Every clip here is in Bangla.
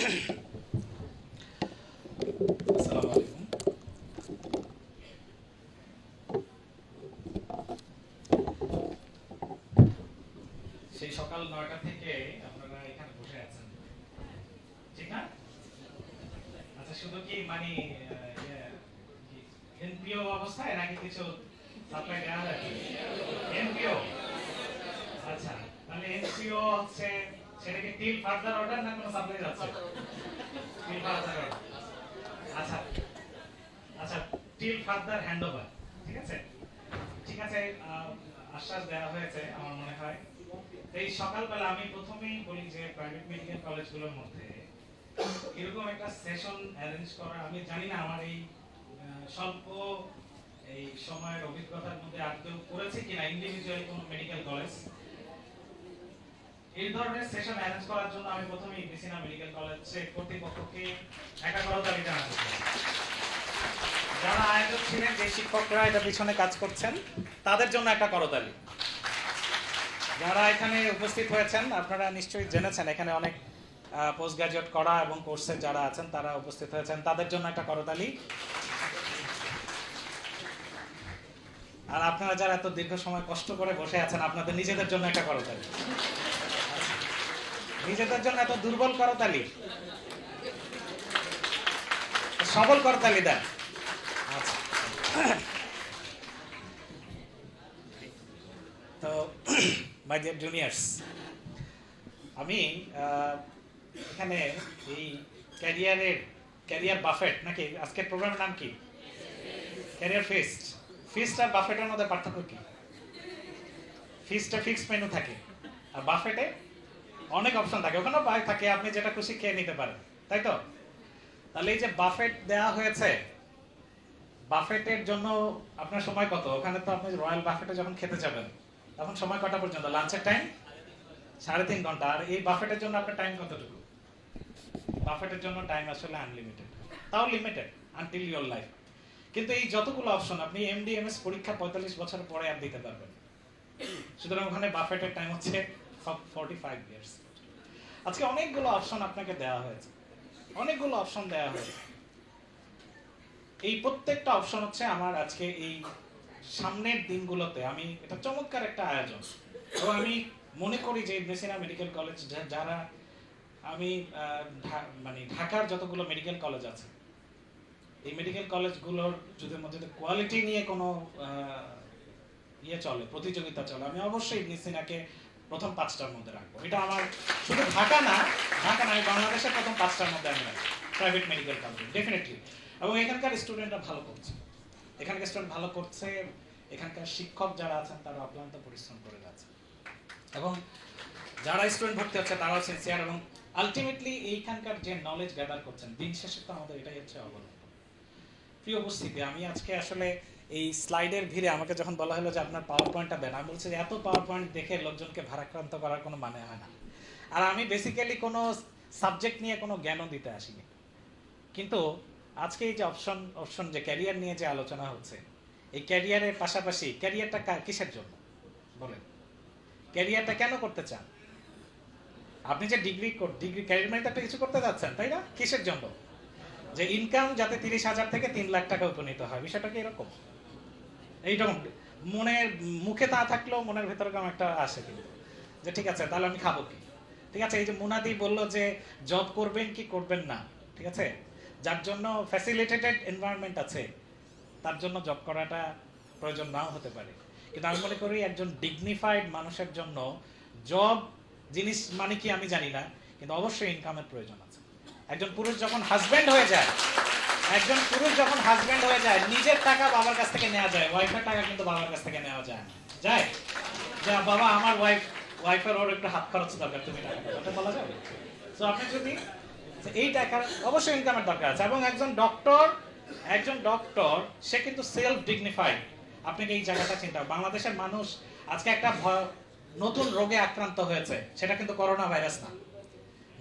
আসসালামু আলাইকুম। সেই সকাল 9টা থেকে আপনারা এখানে বসে আছেন, ঠিক না? আচ্ছা, শুধু কি মানে এনপিও অবস্থায় নাকি কিছু সাপ্লাই দেওয়া হয়? এনপিও, আচ্ছা, তাহলে এনপিও হচ্ছে সেটা কি টিল ফার্দার অর্ডার না কোনো সাপ্লাই যাচ্ছে? টিল ফার্দার অর্ডার, আচ্ছা আচ্ছা, টিল ফার্দার হ্যান্ডওভার, ঠিক আছে ঠিক আছে। আশ্বাস দেওয়া হয়েছে আমার মনে হয়। এই সকালবেলা আমি প্রথমেই বলি যে প্রাইভেট মেডিকেল কলেজগুলোর মধ্যে এরকম একটা সেশন অ্যারেঞ্জ করা, আমি জানি না আমার এই স্বল্প এই সময়ের অভিজ্ঞতার মধ্যে আর কেউ করেছে কিনা ইন্ডিভিজুয়াল কোনো মেডিকেল কলেজ এই ধরনের সেশন অ্যারেঞ্জ করার জন্য আমি প্রথমেই বিসিনা মেডিকেল কলেজের কর্তৃপক্ষকে একটা করতালি জানাতে চাই। যারা আয়োজক ছিলেন, যে শিক্ষকরা এটা পিছনে কাজ করছেন, তাদের জন্য একটা করতালি। যারা এখানে উপস্থিত হয়েছেন, আপনারা নিশ্চয়ই জেনেছেন এখানে অনেক পোস্ট গ্রাজুয়েট করা এবং কোর্সে যারা আছেন তারা উপস্থিত হয়েছেন, তাদের জন্য একটা করতালি। আর আপনারা যারা এত দীর্ঘ সময় কষ্ট করে বসে আছেন, আপনাদের নিজেদের জন্য একটা করতালি। নিজেদের জন্য এত দুর্বল করতালি, সবল করতালি দেন। আচ্ছা, তো মাই ডিয়ার জুনিয়র্স, আমি এখানে এই ক্যারিয়ার বাফেট নাকি আজকের প্রোগ্রামের নাম কি? Career feast. ফিস্ট আর বাফেটের মধ্যে পার্থক্য কি? ফিস্টে ফিক্সড মেনু থাকে, আর বাফেটে অনেক অপশন থাকে, ওখানেও পাই থাকে, আপনি যেটা খুশি খেয়ে নিতে পারেন, তাই তো? তাহলে এই যে বাফেট দেওয়া হয়েছে, বাফেটের জন্য আপনার সময় কত? ওখানে তো আপনি রয়্যাল বাফেটে যখন খেতে যাবেন তখন সময় কটা পর্যন্ত? লাঞ্চের টাইম 3.5 ঘন্টা। আর এই বাফেটের জন্য আপনার টাইম কতটুকু? বাফেটের জন্য টাইম আসলে আনলিমিটেড, তাও লিমিটেড আনটিল ইওর লাইফ। কিন্তু এই যতগুলো অপশন আপনি এমডি এমএস পরীক্ষা 45 বছর পরে আর দিতে পারবেন। সুতরাং ওখানে বাফেটের টাইম হচ্ছে 45 ইয়ার্স। আজকে অনেকগুলো অপশন আপনাকে দেওয়া হয়েছে, অনেকগুলো অপশন দেওয়া হয়েছে। এই প্রত্যেকটা অপশন হচ্ছে আমার আজকে এই সামনের দিনগুলোতে আমি এটা চমৎকার একটা আয়োজন। এবং আমি মনে করি যে মেসিনা মেডিকেল কলেজ, যারা আমি মানে ঢাকার যতগুলো মেডিকেল কলেজ আছে, এই মেডিকেল কলেজগুলোর যদি মধ্যে কোয়ালিটি নিয়ে কোনো ইয়ে চলে, প্রতিযোগিতা চলে, আমি অবশ্যই মেসিনাকে প্রথম 5টার মধ্যে রাখবো। এটা আমার শুধু ঢাকা না, আমি বাংলাদেশের প্রথম 5টার মধ্যে আমি রাখবো প্রাইভেট মেডিকেল কলেজ, ডেফিনেটলি। এবং এখানকার স্টুডেন্টরা ভালো করছে, এখানকার স্টুডেন্ট ভালো করছে, এখানকার শিক্ষক যারা আছেন তারা অক্লান্ত পরিশ্রম করে যাচ্ছে, এবং যারা স্টুডেন্ট ভর্তি হচ্ছে তারাও সিনসিয়ার, এবং আলটিমেটলি এইখানকার যে নলেজ গ্যাদার করছেন, দিন শেষে তো আমাদের এটাই হচ্ছে অবলম্বন। প্রিয় উপস্থিতি, আমি আজকে আসলে এই স্লাইডের ভিড়ে আমাকে যখন বলা হলো যে আপনার পাওয়ার পয়েন্টটা দেন, আমি বলছি যে এত পাওয়ার পয়েন্ট দেখে লোকজনকে ভারাক্রান্ত করার কোনো মানে হয় না। আর আমি বেসিক্যালি কোনো সাবজেক্ট নিয়ে কোনো জ্ঞানও দিতে আসিনি। কিন্তু আজকে এই যে অপশন যে ক্যারিয়ার নিয়ে যে আলোচনা হচ্ছে, এই ক্যারিয়ারের পাশাপাশি ক্যারিয়ারটা কিসের জন্য বলেন? ক্যারিয়ারটা কেন করতে চান? আপনি যে ডিগ্রি ক্যারিয়ার মানে একটা কিছু করতে যাচ্ছেন, তাই না? কিসের জন্য? যে ইনকাম যাতে 30,000 থেকে 3 লাখ টাকা উপনীত হয়, বিষয়টা কি এরকম? এইরকম মনের মুখে তা থাকলেও মনের ভেতরে কেমন একটা আসে, কিন্তু যে ঠিক আছে তাহলে আমি খাবো কি? ঠিক আছে, এই যে মুনাদি বললো যে জব করবেন কি করবেন না, ঠিক আছে, যার জন্য ফ্যাসিলিটেটেড এনভায়রনমেন্ট আছে তার জন্য জব করাটা প্রয়োজন নাও হতে পারে। কিন্তু আমি মনে করি একজন ডিগনিফাইড মানুষের জন্য জব জিনিস মানে কি আমি জানি না, কিন্তু অবশ্যই ইনকামের প্রয়োজন আছে। একজন পুরুষ যখন হাজব্যান্ড হয়ে যায়, নিজের টাকা বাবার কাছ থেকে নেওয়া যায়, ওয়াইফের টাকা কিন্তু বাবার কাছ থেকে নেওয়া যায় না। যায় যে বাবা আমার ওয়াইফের ওর একটু হাত খরচ দরকার, তুমি টাকা দাও, এটা বলা যাবে? তো আপনি যদি এই টাকার অবশ্যই ইনকামের দরকার আছে। এবং একজন ডক্টর সে কিন্তু সেলফ ডিগনিফাইড। আপনাকে এই জায়গাটা চিন্তা, বাংলাদেশের মানুষ আজকে একটা নতুন রোগে আক্রান্ত হয়েছে, সেটা কিন্তু করোনা ভাইরাস না।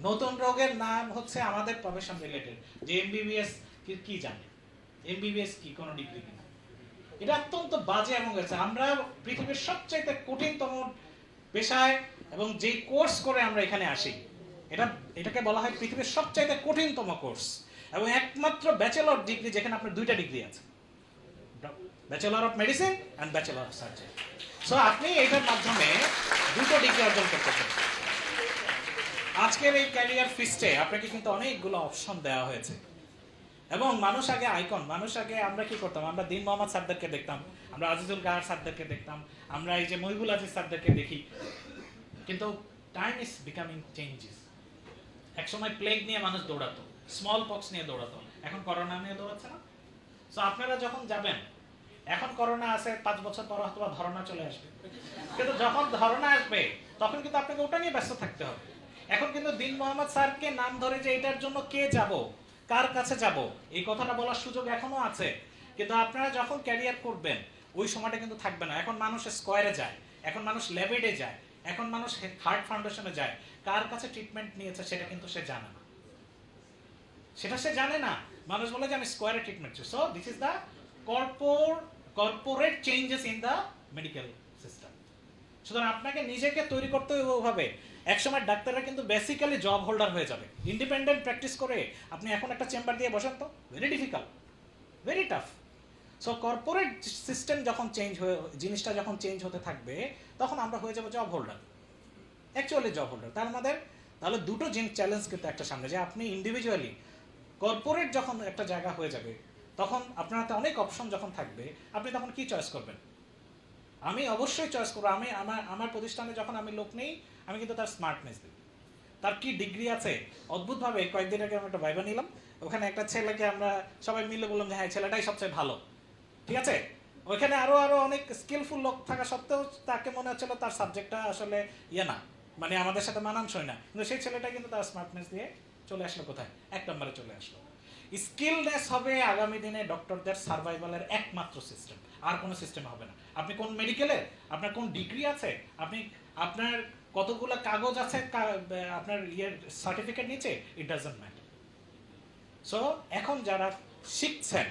নতুন রোগের নাম হচ্ছে আমাদের প্রফেশন রিলেটেড, যে এমবিবিএস কি জানে, এমবিবিএস কি কোনো ডিগ্রি কিনা, এটা অত্যন্ত বাজে। এবং আমরা পৃথিবীর সবচাইতে কঠিনতম পেশায় এবং যে কোর্স করে আমরা এখানে আসি, এটাকে বলা হয় পৃথিবীর সবচাইতে কঠিনতম কোর্স, এবং একমাত্র ব্যাচেলর ডিগ্রি যেখানে আপনার দুইটা ডিগ্রি আছে, bachelor of medicine and bachelor of surgery. So আপনি এটার মাধ্যমে দুটো ডিগ্রি অর্জন করতে চান। আজকের এই ক্যারিয়ার ফিস্টে আপনাকে কিন্তু অনেকগুলো অপশন দেওয়া হয়েছে, এবং মানুষ আগে আইকন, মানুষ আগে আমরা কি করতাম, আমরা দিন মোহাম্মদ স্যারদেরকে দেখতাম, আমরা আজিজুল গাহার স্যারদেরকে দেখতাম, আমরা এই যে মহিবুল আজিজ স্যারদেরকে দেখি, কিন্তু টাইম ইজ বিকামিং চেঞ্জেস। একসময় প্লেগ নিয়ে মানুষ দৌড়াতো, স্মল পক্স নিয়ে দৌড়াতো, এখন করোনা নিয়ে দৌড়াচ্ছে না। সো আপনারা যখন যাবেন, এখন করোনা আছে, 5 বছর পর হয়তো ধরনা চলে আসবে, কিন্তু যখন ধরনা আসবে তখন কিন্তু আপনাকে ওটা নিয়ে ব্যস্ত থাকতে হবে। এখন কিন্তু দিন মোহাম্মদ স্যারকে নাম ধরে যে এটার জন্য কে যাব, কার কাছে যাব, এই কথাটা বলার সুযোগ এখনো আছে, কিন্তু আপনারা যখন ক্যারিয়ার করবেন ওই সময়টা কিন্তু থাকবে না। এখন মানুষ স্কোয়ারে যায়, এখন মানুষ ল্যাবেডে যায়, এখন মানুষ হার্ট ফাউন্ডেশনে যায়, কার কাছে ট্রিটমেন্ট নিয়েছে সেটা কিন্তু সে জানে না, সেটা সে জানে না। মানুষ বলে যে আমি স্কোয়ারে treatment. So this is the corporate changes in the medical system. সুতরাং আপনাকে নিজেকে তৈরি করতে হবে ওভাবে। একসময় ডাক্তাররা কিন্তু বেসিক্যালি জব হোল্ডার হয়ে যাবে, ইন্ডিপেন্ডেন্ট প্র্যাকটিস করে আপনি এখন একটা চেম্বার দিয়ে বসেন তো, very difficult, very tough. So corporate system যখন চেঞ্জ হয়ে, জিনিসটা যখন চেঞ্জ হতে থাকবে, তখন আমরা হয়ে যাবো job holder, actually job holder. তাহলে দুটো চ্যালেঞ্জ কিন্তু একটা সামনে, যে আপনি ইন্ডিভিজুয়ালি কর্পোরেট যখন একটা জায়গা হয়ে যাবে, তখন আপনার হাতে অনেক অপশন যখন থাকবে, আপনি তখন কি চয়েস করবেন? আমি অবশ্যই চয়েস করবো, আমি আমার প্রতিষ্ঠানে যখন আমি লোক নেই, আমি কিন্তু তার স্মার্টনেস দিই, তার কি ডিগ্রি আছে। অদ্ভুতভাবে কয়েকদিন আগে আমি একটা ভাইবা নিলাম, ওখানে একটা ছেলেকে আমরা সবাই মিলে বললাম যে হ্যাঁ ছেলেটাই সবচেয়ে ভালো, ঠিক আছে। ওইখানে আরো অনেক স্কিলফুল লোক থাকা সত্ত্বেও তাকে মনে হচ্ছিল তার সাবজেক্টটা আসলে না, মানে আমাদের সাথে মানানসই না, কিন্তু সেই ছেলেটা কিন্তু তার স্মার্টনেস দিয়ে চলে আসলো কোথায়, 1 নম্বরে চলে আসলো। স্কিলনেস হবে আগামী দিনে ডক্টরদের সার্ভাইভালের একমাত্র সিস্টেম, আর কোনো সিস্টেম হবে না। আপনি কোন মেডিকেলের, আপনার কোন ডিগ্রি আছে, আপনার কতগুলো কাগজ আছে আপনার সার্টিফিকেট নিচে, ইট ডাজন্ট ম্যাটার। সো এখন যারা শিখছেন,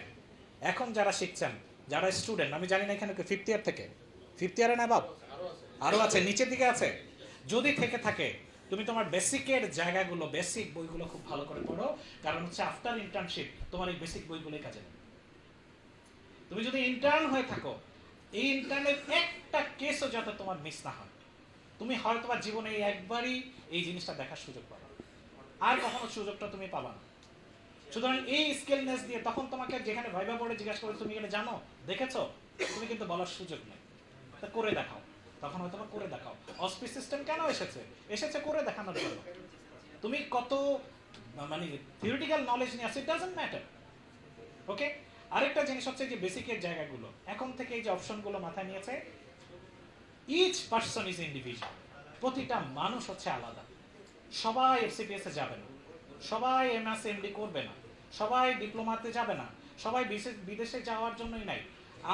যারা স্টুডেন্ট, আমি জানি না এখানে 5th ইয়ার থেকে 5th ইয়ারে না বাব, আরো আছে, নিচের দিকে আছে, যদি থেকে থাকে তুমি তোমার বেসিকের জায়গাগুলো, বেসিক বইগুলো খুব ভালো করে পড়ো, কারণ হচ্ছে আফটার ইন্টার্নশিপ তোমার এই বেসিক বইগুলোই কাজে লাগবে। তুমি যদি ইন্টার্ন হয়ে থাকো, এই ইন্টার্নের একটা কেসও যাতে তোমার মিস না হয়, তুমি হয়তো তোমার জীবনে একবারই এই জিনিসটা দেখার সুযোগ পাবে, আর কখনো সুযোগটা তুমি পাবা না। সুতরাং এই স্কিলনেস দিয়ে তখন তোমাকে যেখানে ভাইবা বোর্ডে জিজ্ঞাসা করে তুমি এখানে জানো, দেখেছো, তুমি কিন্তু বলার সুযোগ নেই, তা করে দেখাও, তখন হয়তো করে দেখাও। অসপিস সিস্টেম কেন এসেছে করে দেখানোর জন্য। তুমি কত মানে থিওরিটিক্যাল নলেজ নিয়ে আসো, ইট ডাজন্ট ম্যাটার, ওকে। আরেকটা জিনিস হচ্ছে যে বেসিকের জায়গাগুলো এখন থেকে এই যে অপশনগুলো মাথায় নিয়েছে, ইচ পারসন ইজ ইন্ডিভিজুয়াল, প্রতিটা মানুষ হচ্ছে আলাদা। সবাই এফসিপিএস এ যাবে না, সবাই এমএস এমডি করবে না, সবাই ডিপ্লোমাতে যাবে না, সবাই বিদেশে যাওয়ার জন্যই নাই।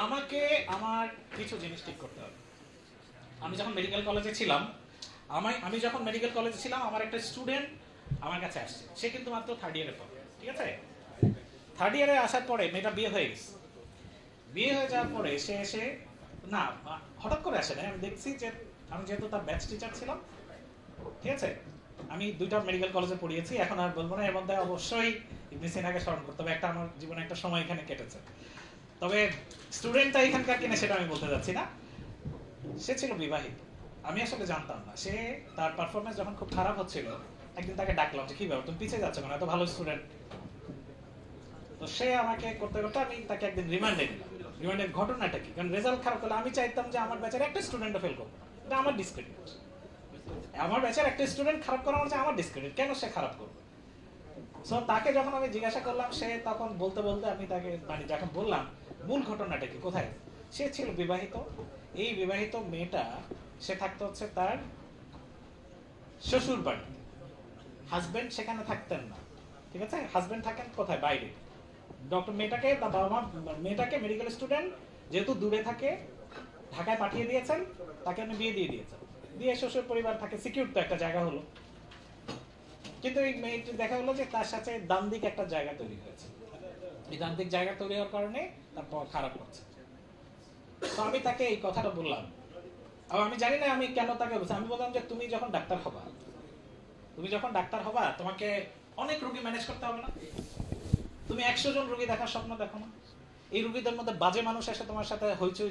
আমাকে আমার কিছু জিনিস ঠিক করতে হবে। আমি যখন মেডিকেল কলেজে ছিলাম, আমার একটা স্টুডেন্ট আমার কাছে আসছে, সে কিন্তু মাত্র 3rd ইয়ারে পড়ে, ঠিক আছে। 3rd ইয়ারে আসার পরে মেয়েটা বিয়ে হয়ে গেছে। বিয়ে হয়ে যাওয়ার পরে সে এসে, না হঠাৎ করে আসে না, আমি দেখছি যে আমি যেহেতু তার ব্যাচ টিচার ছিলাম, ঠিক আছে, আমি 2টা মেডিকেল কলেজে পড়িয়েছি, এখন আর বলবো না, এর মধ্যে অবশ্যই ইবনে সিনাকে স্মরণ করতে হবে, আমার জীবনে একটা সময় এখানে কেটেছে। তবে স্টুডেন্টটা এখানকার কিনা সেটা আমি বলতে যাচ্ছি না। সে ছিল বিবাহিত, আমি আসলে জানতাম না। সে তার পারফরমেন্স যখন খুব খারাপ হচ্ছিল, একদিন তাকে ডাকলাম যে কি ব্যাপার, তুমি পিছিয়ে যাচ্ছ কেন, এত ভালো স্টুডেন্ট। তো সে আমাকে করতে আমি তাকে একদিন রিমান্ডে নিলাম। রিমান্ডের ঘটনাটা কি, কারণ রেজাল্ট খারাপ হলে আমি চাইতাম যে আমার ব্যাচের একটা স্টুডেন্টও ফেল করবো, এটা আমার ডিসক্রেডিট। আমার ব্যাচের একটা স্টুডেন্ট খারাপ করা হচ্ছে আমার ডিসক্রেডিট, কেন সে খারাপ করবে। সো তাকে যখন আমি জিজ্ঞাসা করলাম, সে তখন বলতে আমি তাকে মানে যখন বললাম মূল ঘটনাটা কি, কোথায়, সে ছিল বিবাহিত। এই বিবাহিত মেয়েটা, সে থাকতো হচ্ছে তার শ্বশুর বাড়ি, হাজবেন্ড সেখানে থাকতেন না, ঠিক আছে। হাজবেন্ড থাকেন কোথায়, বাইরে। ডক্টর মেয়েটাকে মেডিকেল স্টুডেন্ট যেহেতু দূরে থাকে, ঢাকায় পাঠিয়ে দিয়েছেন, তাকে আপনি বিয়ে দিয়ে দিয়েছেন, দিয়ে শ্বশুর পরিবার থাকে, সিকিউর তো একটা জায়গা হলো। কিন্তু এই মেয়েটি দেখা হলো যে তার সাথে দান্দিক একটা জায়গা তৈরি হয়েছে, এই দান্দিক জায়গা তৈরি হওয়ার কারণে তারপর খারাপ করছে। তো আমি তাকে এই কথাটা বললাম, আর আমি জানি না আমি কেন তাকে বলছি, আমি বললাম যে তুমি যখন ডাক্তার হবা, তুমি যখন ডাক্তার হবা তোমাকে অনেক রোগী ম্যানেজ করতে হবে না? তুমি 100 জন রোগী দেখার স্বপ্ন দেখো না? এই রোগীদের মধ্যে বাজে মানুষ এসে তোমার সাথে হইচই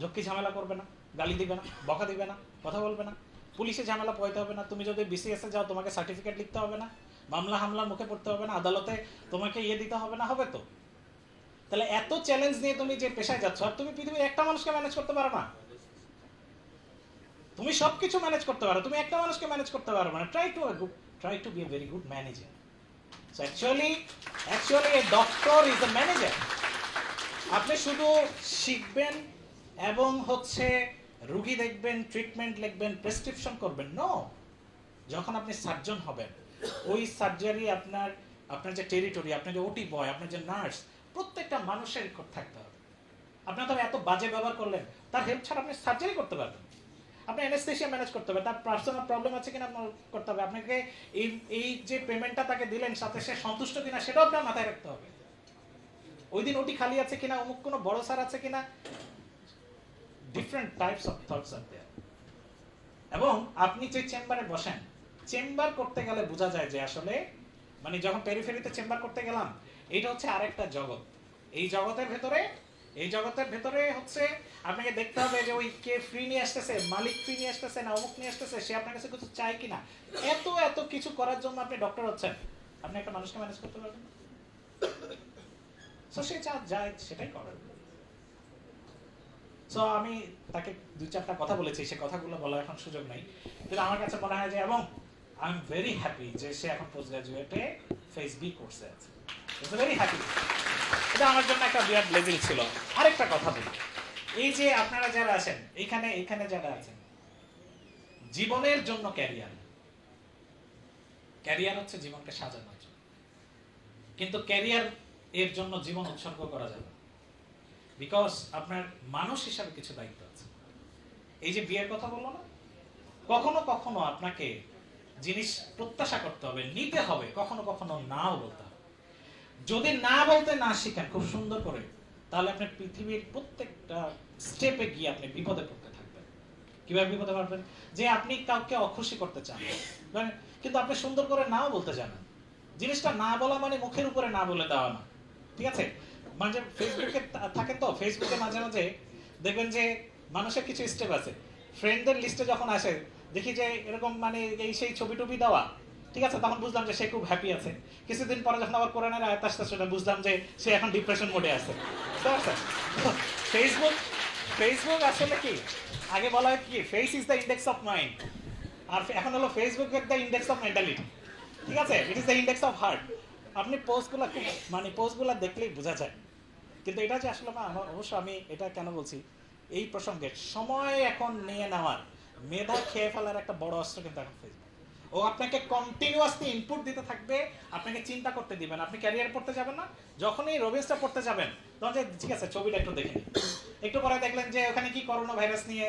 ঝক্কি ঝামেলা করবে না, গালি দিবে না, বকা দিবে না, কথা বলবে না, পুলিশে ঝামেলা পোয়াইতে হবে না, তুমি যদি বিসিএস এ যাও তোমাকে সার্টিফিকেট লিখতে হবে না, মামলা হামলা মুখে পড়তে হবে না, আদালতে তোমাকে দিতে হবে না, হবে তো? তাহলে এত চ্যালেঞ্জ নিয়ে তুমি যে পেশায় যাচ্ছ, আর তুমি পৃথিবীর একটা মানুষকে ম্যানেজ করতে পারো না? তুমি সবকিছু ম্যানেজ করতে পারো, তুমি একটা মানুষকে ম্যানেজ করতে পারো না। Try to be a very good manager. So actually a doctor is a manager. আপনি শুধু শিখবেন এবং রুগী দেখবেন, ট্রিটমেন্ট লিখবেন, প্রেসক্রিপশন করবেন, নো। যখন আপনি সার্জন হবেন, ওই সার্জারি আপনার যে টেরিটরি, আপনার যে ওটি বয়, আপনার যে নার্স, প্রত্যেকটা মানুষের থাকতে হবে। আপনার তো এত বাজে ব্যবহার করলেন, তার হেল্প ছাড়া আপনি সার্জারি করতে পারবেন? আপনি অ্যানেস্থেশিয়া ম্যানেজ করতে হবে, তার পার্সোনাল প্রবলেম আছে কিনা আপনার করতে হবে, আপনাকে এই যে পেমেন্টটা তাকে দিলেন সাথে সে সন্তুষ্ট কিনা সেটাও আপনার মাথায় রাখতে হবে। ওই দিন ওটি খালি আছে কিনা, অমুক কোনো বড় স্যার আছে কিনা, ডিফারেন্ট টাইপস অফ থটস আর দেয়ার। এবং আপনি যে চেম্বারে বসেন, চেম্বার করতে গেলে বোঝা যায় যে আসলে মানে যখন পেরিফেরিতে চেম্বার করতে গেলাম, এটা হচ্ছে আরেকটা জগৎ। এই জগতের ভেতরে আপনাকে দেখতে হবে যে ওই কে ফ্রি নিয়ে আসতেছে, মালিক ফ্রি নিয়ে আসতেছে না অমুক নিয়ে আসতেছে, সে আপনার কাছে কিছু চায় কিনা, এত কিছু করার জন্য আপনি ডক্টর হচ্ছেন। আপনি একটা মানুষকে ম্যানেজ করতে পারবেন না। সো সে যায় সেটাই করেন। সো আমি তাকে 2-4টা কথা বলেছি, সে কথাগুলো বলার এখন সুযোগ নাই, কিন্তু আমার কাছে মনে হয় যে, এবং আই এম ভেরি হ্যাপি যে সে এখন পোস্ট গ্রাজুয়েটে ফেস বি কোর্সে আছে। Very happy. এটা আমার জন্য একটা বিরাট ব্লেসিং ছিল। আরেকটা কথা বলি, এই যে আপনারা যারা আছেন এখানে যারা আছেন, জীবনের জন্য ক্যারিয়ার হচ্ছে জীবনকে সাজানোর জন্য, কিন্তু ক্যারিয়ার এর জন্য জীবন উৎসর্গ করা যাবে না। বিকজ আপনার মানুষ হিসাবে কিছু দায়িত্ব আছে। এই যে বিয়ের কথা বললো না, কখনো আপনাকে জিনিস প্রত্যাশা করতে হবে, নিতে হবে, কখনো নাও বলতে হবে। যদি না বলতে না শিখেন খুব সুন্দর করে, তাহলে আপনি পৃথিবীর প্রত্যেকটা স্টেপে গিয়ে আপনি বিপদে পড়তে থাকবেন। কিভাবে বিপদে পড়বেন? যে আপনি কাউকে অখুশি করতে চান, কিন্তু আপনি সুন্দর করে নাও বলতে জানেন। জিনিসটা না বলা মানে মুখের উপরে না বলে দেওয়া না, ঠিক আছে? মাঝে ফেসবুকে থাকেন তো, ফেসবুকে মাঝে মাঝে দেখবেন যে মানুষের কিছু স্টেপ আছে, ফ্রেন্ডদের লিস্টে যখন আসে দেখি যে এরকম মানে এই সেই ছবি টবি দেওয়া, ঠিক আছে? তখন বুঝলাম যে সে খুব হ্যাপি আছে। কিছুদিন পরে যখন আবার কোরআনের আয়াত আসতে বুঝলাম যে সে এখন ডিপ্রেশন মোডে আছে। ফেসবুক আসলে কি, আগে বলা হয় কি, face is the index of mind, আর এখন হলো Facebook is the index of mentality, ঠিক আছে? It is the index of heart. আপনি পোস্টগুলো খুব পোস্টগুলো দেখলেই বোঝা যায়। কিন্তু এটা যে আসলে অবশ্য আমি এটা কেন বলছি, এই প্রসঙ্গে সময় এখন নিয়ে নেওয়ার, মেধা খেয়ে ফেলার একটা বড় অস্ত্র কিন্তু এখন ফেসবুক। ও আপনাকে কন্টিনিউয়াসলি ইনপুট দিতে থাকবে, আপনাকে চিন্তা করতে দিবেন। আপনি ক্যারিয়ার পড়তে যাবেন না, যখনই রবিন্সটা পড়তে যাবেন তখন যে ঠিক আছে ছবিটা একটু দেখে নিন, একটু পরে দেখলেন যে ওখানে কি করোনা ভাইরাস নিয়ে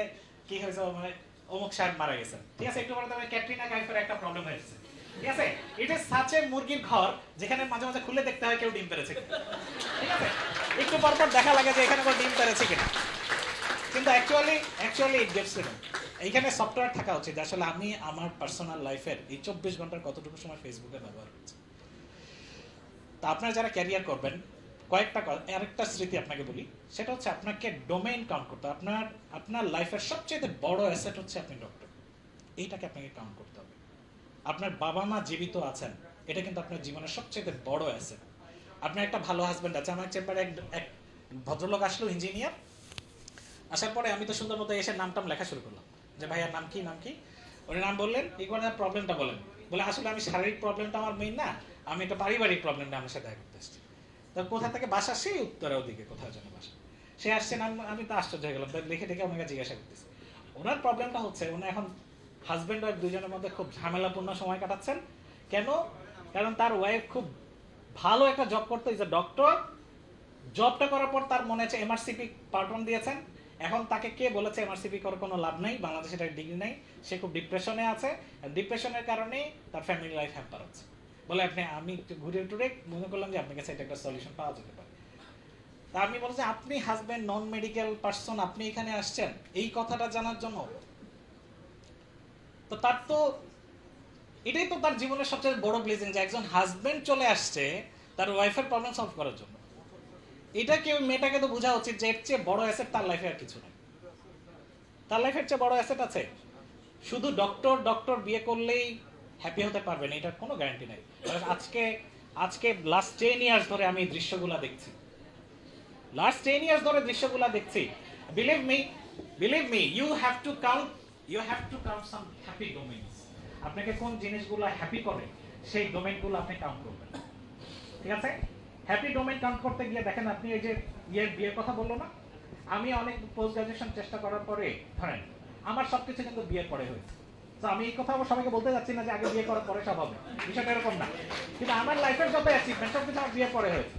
কি হয়েছে, মানে অমুক সাহেব মারা গেছে, ঠিক আছে? একটু পরে দেখবেন ক্যাটরিনা কাইফের একটা প্রবলেম হয়েছে, ঠিক আছে? এটা সাচে মুরগির ঘর যেখানে মাঝে মাঝে খুলে দেখতে হয় কেউ ডিম পেরেছে, ঠিক আছে? একটু পর দেখা লাগে যে এখানে আবার ডিম পেরেছে কিনা, কিন্তু অ্যাকচুয়ালি ইট গেটস ইট। এইখানে সফটওয়্যার থাকা উচিত আসলে আমি আমার পার্সোনাল লাইফের এই 24 ঘন্টার কতটুকু সময় ফেসবুকে ব্যবহার করছি। তা আপনারা যারা ক্যারিয়ার করবেন, আরেকটা স্মৃতি আপনাকে বলি, সেটা হচ্ছে আপনাকে ডোমেইন কাউন্ট করতে হবে। আপনার লাইফের সবচেয়ে বড় অ্যাসেট হচ্ছে আপনি ডক্টর, এইটাকে আপনাকে কাউন্ট করতে হবে। আপনার বাবা মা জীবিত আছেন, এটা কিন্তু আপনার জীবনের সবচেয়ে বড় অ্যাসেট। আপনার একটা ভালো হাজব্যান্ড আছে। আমার চেম্বারে এক ভদ্রলোক আসলো, ইঞ্জিনিয়ার। আসার পরে আমি তো সুন্দর মতো এসে নামটাম লেখা শুরু করলাম যে ভাইয়ার নাম কি। উনি নাম বললেন, এই প্রবলেমটা বলে আসলে আমি শারীরিক প্রবলেমটা আমার মেইন না, আমি একটা পারিবারিক প্রবলেমটা আমার সাথে দেখা করতে এসেছি। তো কোথা থেকে বাসা, সেই উত্তরে ওদিকে কোথাও যেন বাসা। সে আসছে, আমি তো আশ্চর্য হয়ে গেলাম, লিখে ওনাকে জিজ্ঞাসা করতেছি। ওনার প্রবলেমটা হচ্ছে উনি এখন হাজব্যান্ড ওয়াইফ দুজনের মধ্যে খুব ঝামেলাপূর্ণ সময় কাটাচ্ছেন। কেন? কারণ তার ওয়াইফ খুব ভালো একটা জব করতো, ইজ এ ডক্টর। জবটা করার পর তার মনে হচ্ছে এমআরসিপি পার্টন দিয়েছেন, এখন তাকে কে বলেছে এমআরসিপি করার কোনো লাভ নাই, বাংলাদেশে একটা ডিগ্রি নাই, সে খুব ডিপ্রেশনে আছে। ডিপ্রেশনের কারণে তার ফ্যামিলি লাইফ হ্যাম্পার হচ্ছে। বলে আমি ঘুরে টুরে মনে করলাম যে আপনার কাছে এটা একটা সলিউশন পাওয়া যেতে পারে। তা আমি বলছি আপনি হাজব্যান্ড, নন মেডিকেল পার্সন, আপনি এখানে আসছেন এই কথাটা জানার জন্য? তো তার তো এটাই তো তার জীবনের সবচেয়ে বড় ব্লেসিং, যে একজন হাজবেন্ড চলে আসছে তার ওয়াইফের প্রবলেম সলভ করার জন্য। এটাকে ওই মেয়েটাকে তো বোঝা উচিত যে এর চেয়ে বড় অ্যাসেট তার লাইফে আর কিছু নেই। তার লাইফের চেয়ে বড় অ্যাসেট আছে? শুধু ডক্টর ডক্টর বিয়ে করলেই হ্যাপি হতে পারবেন এটার কোনো গ্যারান্টি নাই। আজকে আজকে লাস্ট 10 ইয়ার্স ধরে আমি দৃশ্যগুলো দেখছি, লাস্ট 10 ইয়ার্স ধরে দৃশ্যগুলো দেখছি। Believe me, you have to count some happy domains. আপনাকে কোন জিনিসগুলো হ্যাপি করে সেই ডোমেইনগুলো আপনি কাউন্ট করবেন, ঠিক আছে? হ্যাপি ডোমেইন কাউন্ট করতে গিয়ে দেখেন, আপনি এই যে বিয়ের কথা বললো না, আমি অনেক পোস্ট গ্রাজুয়েশন চেষ্টা করার পরে ধরেন আমার সবকিছু কিন্তু বিয়ের পরে হয়েছে। তো আমি এই কথা সবাইকে বলতে যাচ্ছি না যে আগে বিয়ে করার পরে সব হবে, বিষয়টা এরকম না। কিন্তু আমার লাইফের যত অ্যাচিভমেন্ট সব কিছু আমার বিয়ের পরে হয়েছে।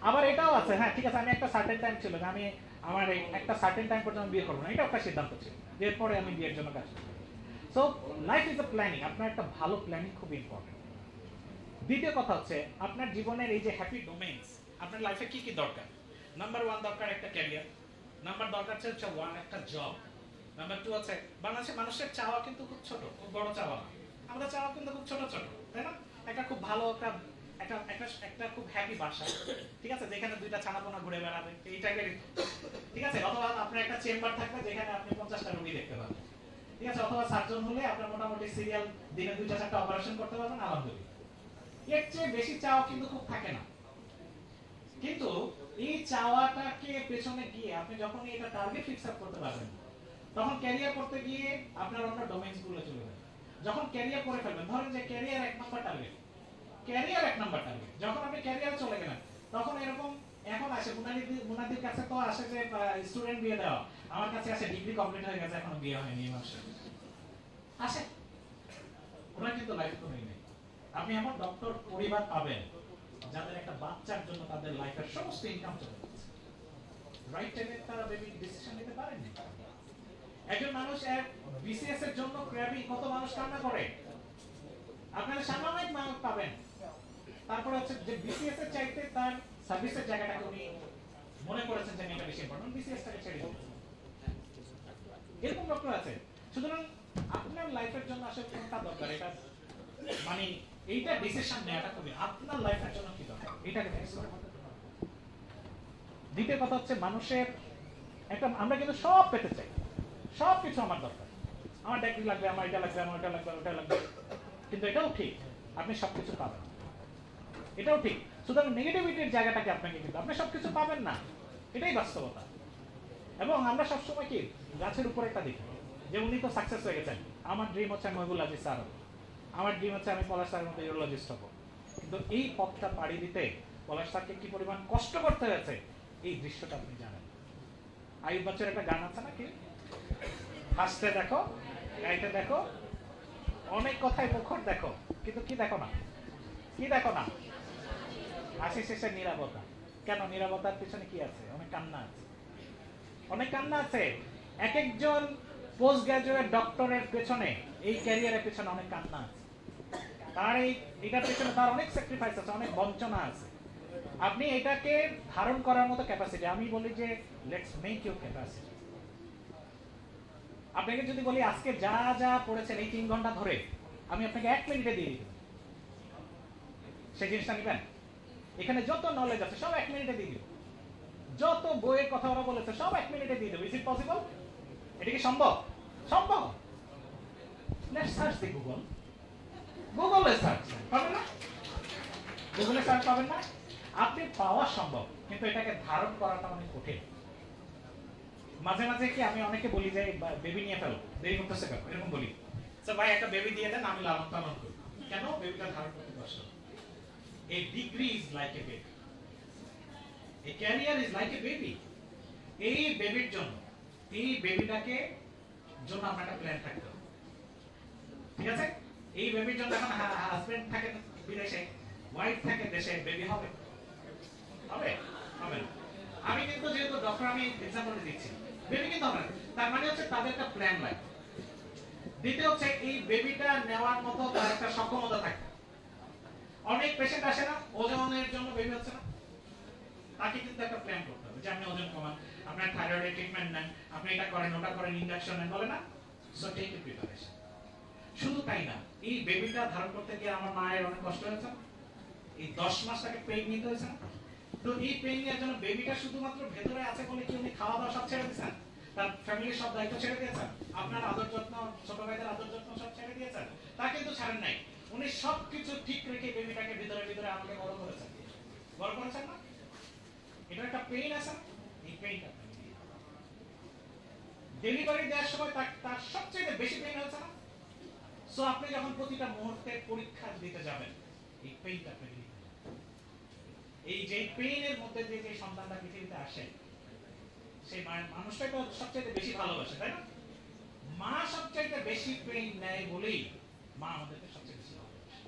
আবার এটাও আছে, হ্যাঁ ঠিক আছে, আমি একটা সার্টেন টাইম ছিল, আমি আমার একটা সার্টেন টাইম পর্যন্ত বিয়ে করবো না, এটা একটা সিদ্ধান্ত ছিল, এরপরে আমি বিয়ের জন্য কাজ করবো। So life is a planning, আপনার একটা ভালো প্ল্যানিং খুব ইম্পর্টেন্ট। দ্বিতীয় কথা হচ্ছে আপনার জীবনের এই যে হ্যাপি ডোমেইনস, আপনার লাইফে কি কি দরকার? নাম্বার 1 দরকার একটা ক্যারিয়ার, নাম্বার দরকার হচ্ছে একটা জব, নাম্বার 2 আছে বাংলাদেশের মানুষের চাওয়া কিন্তু খুব ছোট, খুব বড় চাওয়া না, আমাদের চাওয়া কিন্তু খুব ছোট ছোট, তাই না? একটা খুব ভালো একটা খুব হ্যাপি বাসা, ঠিক আছে, যেখানে দুইটা ছানাপোনা ঘুরে বেড়াবে, এই টাইপের, ঠিক আছে? অথবা আপনার একটা চেম্বার থাকবে যেখানে আপনি 50টা রোগী দেখতে পাবেন, ঠিক আছে? অথবা সার্জন হলে আপনার মোটামুটি সিরিয়াল দিনে 2-4টা অপারেশন করতে পারবেন, আলহামদুলিল্লাহ। এর চেয়ে বেশি চাওয়া কিন্তু খুব থাকে না। কিন্তু এই চাওয়াটাকে পেছনে গিয়ে আপনি যখন এটা টার্গেট ফিক্স আপ করতে পারবেন, তখন ক্যারিয়ার করতে গিয়ে আপনার অন্য ডোমেইনস গুলো চলে যাবে। যখন ক্যারিয়ার করে ফেলবেন, ধরেন যে ক্যারিয়ার 1 নম্বর টার্গেট, যখন আপনি ক্যারিয়ারে চলে গেলেন, তখন এরকম এখন আসে মুনাদির কাছে তো আসে যে স্টুডেন্ট বিয়ে দেওয়া, আমার কাছে আসে ডিগ্রি কমপ্লিট হয়ে গেছে এখনো বিয়ে হয়নি, আসে। ওরা কিন্তু লাইফ তো নেই। আপনি এমন ডক্টর পরিবার পাবেন যাদের একটা বাচ্চার জন্য তাদের লাইফের সমস্ত ইনকাম চলে যাচ্ছে, রাইট টাইমে তারা বেবি ডিসিশন নিতে পারেননি। একজন মানুষ বিসিএস এর জন্য ক্র্যাবি কত মানুষ কান্না করে, আপনারা সাময়িক মানুষ পাবেন, তারপর হচ্ছে যে বিসিএস এর চাইতে তার সার্ভিসের জায়গাটাকে উনি মনে করেছেন যে এটা বেশি ইম্পর্টেন্ট, বিসিএস টাকে ছেড়ে দিয়েছেন, এরকম ডক্টর আছে। সুতরাং আপনার লাইফের জন্য আসলে কোনটা দরকার, এটা মানে এইটা ডিসিশন নেওয়াটা খুবই, আপনার লাইফের জন্য কি দরকার এটাকে ফিক্স করা। দ্বিতীয় কথা হচ্ছে মানুষের একটা, আমরা কিন্তু সব পেতে চাই, সব কিছু আমার দরকার, আমার ডিগ্রি লাগবে, আমার এটা লাগবে, আমার ওটা লাগবে, ওটা লাগবে, কিন্তু এটাও ঠিক আপনি সবকিছু পাবেন, এটাও ঠিক। সুতরাং নেগেটিভিটির জায়গাটাকে আপনাকে, কিন্তু আপনি সবকিছু পাবেন না, এটাই বাস্তবতা। এবং আমরা সবসময় কি গাছের উপর একটা দেখি যে উনি তো সাকসেস হয়ে গেছেন, আমার ড্রিম হচ্ছে আমি মহিবুল আজিজ স্যার হব, আমার ড্রিম হচ্ছে আমি পলাশ স্যারের মতো ইউরোলজিস্ট হব। কিন্তু এই পথটা পাড়ি দিতে পলাশ স্যারকে কি পরিমাণ কষ্ট করতে হয়েছে এই দৃশ্যটা আপনি জানেন। আয়ুব বাচ্চার একটা গান আছে না, কি হাসতে দেখো, গাইতে দেখো, অনেক কথায় মুখর দেখো, কিন্তু কি দেখো না, কি দেখো না, হাসি শেষে নীরবতা। কেন? নীরবতার পিছনে কি আছে? অনেক কান্না আছে, অনেক কান্না আছে। এক একজন পোস্ট গ্রাজুয়েট ডক্টরের পেছনে, এই ক্যারিয়ারের পেছনে অনেক কান্না আছে, তার এটার পেছনে তার অনেক স্যাক্রিফাইস আছে, অনেক বঞ্চনা আছে। আপনি এটাকে ধারণ করার মতো ক্যাপাসিটি, আমি বলি যে লেটস মেক ইউর ক্যাপাসিটি। আপনাকে যদি বলি আজকে যা যা পড়েছেন এই 3 ঘন্টা ধরে, আমি আপনাকে 1 মিনিটে দিয়ে দিই, সেই জিনিসটা নেবেন? এখানে যত নলেজ আছে সব 1 মিনিটে দিয়ে দিব, যত বইয়ের কথা ওরা বলেছে সব 1 মিনিটে দিয়ে দেবো। Is it possible? এটা কি সম্ভব? সম্ভব। লেটস সার্চ দি গুগল, গুগলে সার্চ পাবেন না, গুগলে সার্চ পাবেন না, আপনি পাওয়া সম্ভব, কিন্তু এটাকে ধারণ করাটা অনেক কঠিন। মাঝে মাঝে কি আমি অনেকে বলি যে বেবি নিয়ে ফেলো, দেরি করতেছে কেন, এরকম বলি, স্যার ভাই একটা বেবি দিয়ে দেন, আমি লালন পালন করি। কেন? বেবিটা ধারণ করতে কষ্ট। A degree is like a baby, a career is like a baby. এই বেবির জন্য, এই বেবিটাকে জন্য আপনার একটা প্ল্যান থাকতে হবে, ঠিক আছে? এই বেবির জন্য এখন হাজবেন্ড থাকে বিদেশে, ওয়াইফ থাকে দেশে, বেবি হবে? হবে? হবে না। আমি কিন্তু যেহেতু ডক্টর, আমি এক্সাম্পল দিচ্ছি, বেবি কিন্তু হবে না। তার মানে হচ্ছে তাদের একটা প্ল্যান লাগে। দ্বিতীয় হচ্ছে এই বেবিটা নেওয়ার মতো তার একটা সক্ষমতা থাকে। অনেক পেশেন্ট আসে না, ওজনের জন্য বেবি হচ্ছে না, তাকে কিন্তু একটা প্ল্যান করতে হবে যে আপনি ওজন কমান, আপনার থাইরয়েডের ট্রিটমেন্ট নেন, আপনি এটা করেন, ওটা করেন, ইনজেকশন নেন, বলে না? So take a preparation. শুধু তাই না, এই বেবিটা ধারণ করতে গিয়ে আমার মায়ের অনেক কষ্ট হয়েছে। এই 10 মাস তাকে পেইন নিতে হয়েছে না? তো এই পেইন নেওয়ার জন্য বেবিটা শুধুমাত্র ভেতরে আছে বলে কি উনি খাওয়া দাওয়া সব ছেড়ে দিয়েছেন? তার ফ্যামিলির সব দায়িত্ব ছেড়ে দিয়েছেন? আপনার আদর যত্ন, ছোট ভাইদের আদর যত্ন সব ছেড়ে দিয়েছেন? তা কিন্তু ছাড়েন নাই। উনি সবকিছু ঠিক রেখে বেবিটাকে ভিতরে ভিতরে আমাকে বড় করেছেন। বড় করেছেন না? এটা একটা পেইন আছে না? এই পেইনটা ডেলিভারি দেওয়ার সময় তার সবচেয়ে বেশি পেইন হচ্ছে না? সো আপনি যখন প্রতিটা মুহূর্তে পরীক্ষা দিতে যাবেন, এই পেইনটা আপনি নিতে হবে। এই যে পেইনের মধ্যে দিয়ে যে সন্তানটা পৃথিবীতে আসে, সেই মানুষটাই তো সবচেয়ে বেশি ভালোবাসে, তাই না? মা সবচেয়ে বেশি পেইন নেয় বলেই মা আমাদেরকে সবচেয়ে বেশি ভালোবাসে।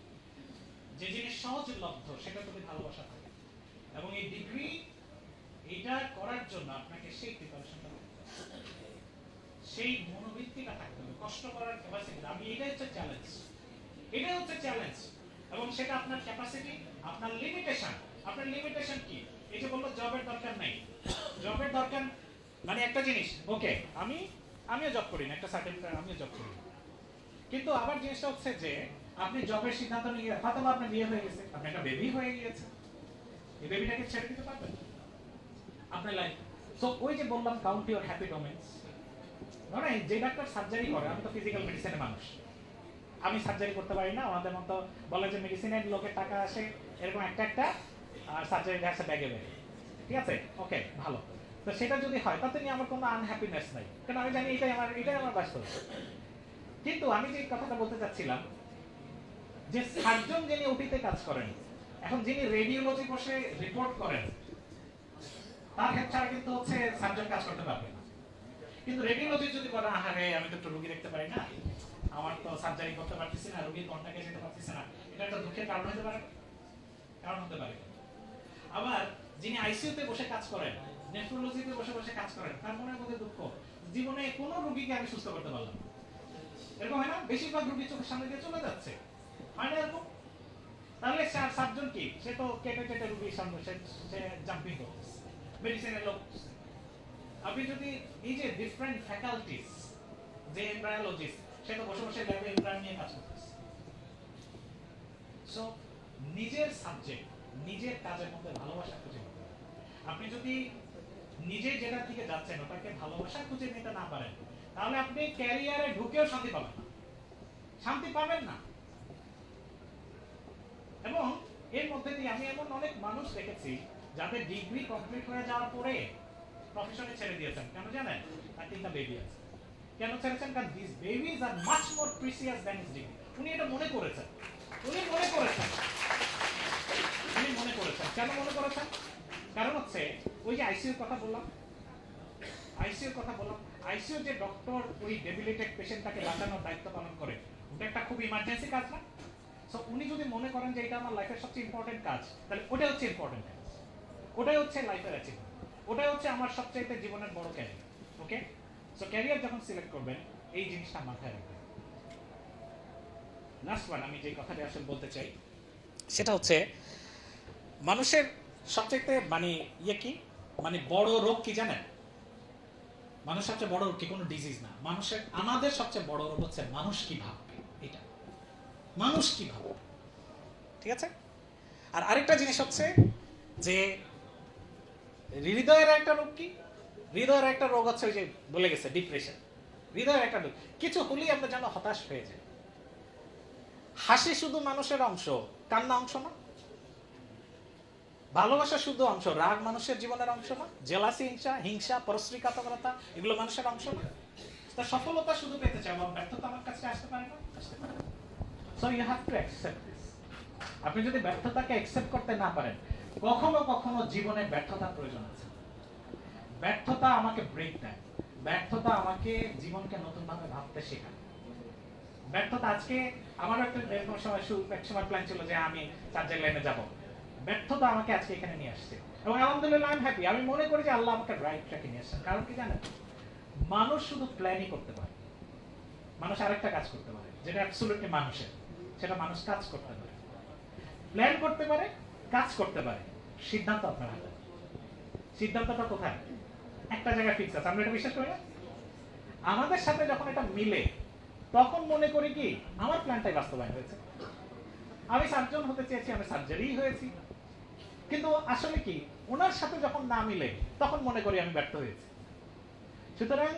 যে জিনিস সহজলভ্য সেটা যদি ভালোবাসা থাকে, এবং এই ডিগ্রি এটা করার জন্য আপনাকে সেই প্রিপারেশনটা করতে হবে, সেই মনোবৃত্তিটা থাকতে হবে, কষ্ট করার ক্যাপাসিটি। আমি এটাই হচ্ছে চ্যালেঞ্জ, এটাই হচ্ছে চ্যালেঞ্জ। এবং সেটা আপনার ক্যাপাসিটি, আপনার লিমিটেশন। আপনার লিমিটেশন কি? এই যে বললো জবের দরকার নাই, জবের দরকার মানে একটা জিনিস, ওকে আমিও জব করি না, একটা সার্টিফিকেট আমিও জব করি, কিন্তু আবার জিনিসটা হচ্ছে যে আপনি জবের সিদ্ধান্ত নিয়ে হয়তো আপনার বিয়ে হয়ে গেছে, আপনার একটা বেবি হয়ে গিয়েছে, এই বেবিটাকে ছেড়ে দিতে পারবেন আপনার লাইফ? সো ওই যে বললাম কাউন্ট ইউর হ্যাপি মোমেন্টস। মানে যে ডাক্তার সার্জারি করে, আমি তো ফিজিক্যাল মেডিসিনের মানুষ, আমি সার্জারি করতে পারি না। আমাদের মতো বলে যে মেডিসিনের লোকের টাকা আসে এরকম একটা একটা, আর সার্জারি আসে ব্যাগে ব্যাগে, ঠিক আছে, ওকে ভালো। তো সেটা যদি হয় তাতে নিয়ে আমার কোনো আনহ্যাপিনেস নাই, কারণ আমি জানি এটাই আমার বাস্তব। কিন্তু আমি যে কথাটা বলতে চাচ্ছিলাম, যে সার্জন যিনি ওটিতে কাজ করেন, এখন যিনি রেডিওলজি বসে রিপোর্ট করেন, তার হেল্প ছাড়া কিন্তু হচ্ছে সার্জন কাজ করতে পারবে না। কিন্তু রেডিওলজি যদি বলে আহারে আমি তো একটু রোগী দেখতে পারি না, আমার তো সার্জারি করতে পারতেছি না, রোগীর কন্টাক্টে যেতে পারতেছি না, এটা একটা দুঃখের কারণ হতে পারে, কারণ হতে পারে। আবার যিনি আইসিইউতে বসে কাজ করেন, নেফ্রোলজিতে বসে বসে কাজ করেন, তার মনের মধ্যে দুঃখ, জীবনে কোনো রোগীকে আমি সুস্থ করতে পারলাম না। এরকম হয় না? বেশিরভাগ রোগী চোখের সামনে দিয়ে চলে যাচ্ছে, হয় না এরকম? তাহলে সার্জন কি? সে তো কেটে কেটে রোগীর সামনে সে জাম্পিং করতেছে, মেডিসিনের লোক। আপনি যদি এই যে ডিফারেন্ট ফ্যাকাল্টিস, যে এমব্রায়োলজিস্ট, সে তো বসে বসে ল্যাবে এমব্রায়ো নিয়ে কাজ করতেছে। সো নিজের সাবজেক্ট, নিজের কাজের মধ্যে ভালোবাসা খুঁজে নিতে হবে। আপনি যদি নিজে যেটার দিকে যাচ্ছেন ওটাকে ভালোবাসা খুঁজে নিতে না পারেন, তাহলে আপনি ক্যারিয়ারে ঢুকেও শান্তি পাবেন না, শান্তি পাবেন না। এবং এর মধ্যে দিয়ে আমি এমন অনেক মানুষ দেখেছি যাদের ডিগ্রি কমপ্লিট হয়ে যাওয়ার পরে প্রফেশনে ছেড়ে দিয়েছেন। কেন জানেন? তার 3টা বেবি আছে। কেন ছেড়েছেন? কারণ this babies R much more precious than his degree. উনি এটা মনে করেছেন, উনি মনে করেছেন। কেন মনে করেছেন? কারণ হচ্ছে ওই যে আইসিইউর কথা বললাম, আইসিইউ যে ডক্টর ওই ডেবিলিটেড পেশেন্টটাকে বাঁচানোর দায়িত্ব পালন করে, ওটা একটা খুব ইমার্জেন্সি কাজ না? সো উনি যদি মনে করেন যে এটা আমার লাইফের সবচেয়ে ইম্পর্টেন্ট কাজ, তাহলে ওটা হচ্ছে ইম্পর্টেন্ট কাজ, ওটাই হচ্ছে লাইফের অ্যাচিভমেন্ট, ওটাই হচ্ছে আমার সবচেয়ে জীবনের বড় ক্যারিয়ার। ওকে, সো ক্যারিয়ার যখন সিলেক্ট করবেন এই জিনিসটা মাথায় রাখবেন। লাস্ট ওয়ান আমি যে কথাটা আসলে বলতে চাই সেটা হচ্ছে মানুষের সবচেয়ে মানে কি মানে বড় রোগ কি জানেন? মানুষ সবচেয়ে বড় রোগ কি? কোনো ডিজিজ না। আমাদের সবচেয়ে বড় রোগ হচ্ছে মানুষ কি ভাববে, এটা মানুষ কি ভাববে, ঠিক আছে? আর আরেকটা জিনিস হচ্ছে যে হৃদয়ের একটা রোগ কি? হৃদয়ের একটা রোগ হচ্ছে ওই যে বলে গেছে ডিপ্রেশন। হৃদয়ের একটা রোগ, কিছু হলেই আমরা যেন হতাশ হয়ে যায়। হাসি শুধু মানুষের অংশ, কান্না অংশ না। ভালোবাসা শুধু অংশ, রাগ মানুষের জীবনের অংশ না। জেলাসি, হিংসা, পরশ্রীকাতরতা এগুলো মানুষের অংশ না। তা সফলতা শুধু পেতে চাই, ব্যর্থতা আমার কাছে আসতে পারে না, আসতে পারে। So you have to accept this. আপনি যদি ব্যর্থতাকে অ্যাকসেপ্ট করতে না পারেন, কখনো কখনো জীবনে ব্যর্থতার প্রয়োজন আছে। ব্যর্থতা আমাকে ব্রেক দেয়, ব্যর্থতা আমাকে জীবনকে নতুন ভাবে ভাবতে শেখায়। ব্যর্থতা আজকে আমার একটা সময় প্ল্যান ছিল যে আমি সার্জারি লাইনে যাব, ব্যর্থতা আমাকে আজকে এখানে নিয়ে আসছে এবং আলহামদুলিল্লাহ আমি হ্যাপি। আমি মনে করি যে আল্লাহ আমাকে রাইট ট্র্যাকে নিয়ে আসছেন। কারণ কি জানেন? মানুষ শুধু প্ল্যানই করতে পারে, মানুষ আরেকটা কাজ করতে পারে যেটা অ্যাবসলিউটলি মানুষের, সেটা মানুষ কাজ করতে পারে। প্ল্যান করতে পারে, কাজ করতে পারে, সিদ্ধান্ত আপনার হাতে। সিদ্ধান্তটা কোথায়? একটা জায়গায় ফিক্স আছে। আমরা এটা বিশ্বাস করি না? আমাদের সাথে যখন এটা মিলে, তখন মনে করি কি আমার প্ল্যানটাই বাস্তবায়ন হয়েছে। আমি সার্জন হতে চেয়েছি, আমি সার্জারি হয়েছি। কিন্তু আসলে কি ওনার সাথে যখন না মিলে তখন মনে করি আমি ব্যর্থ হয়েছি। সুতরাং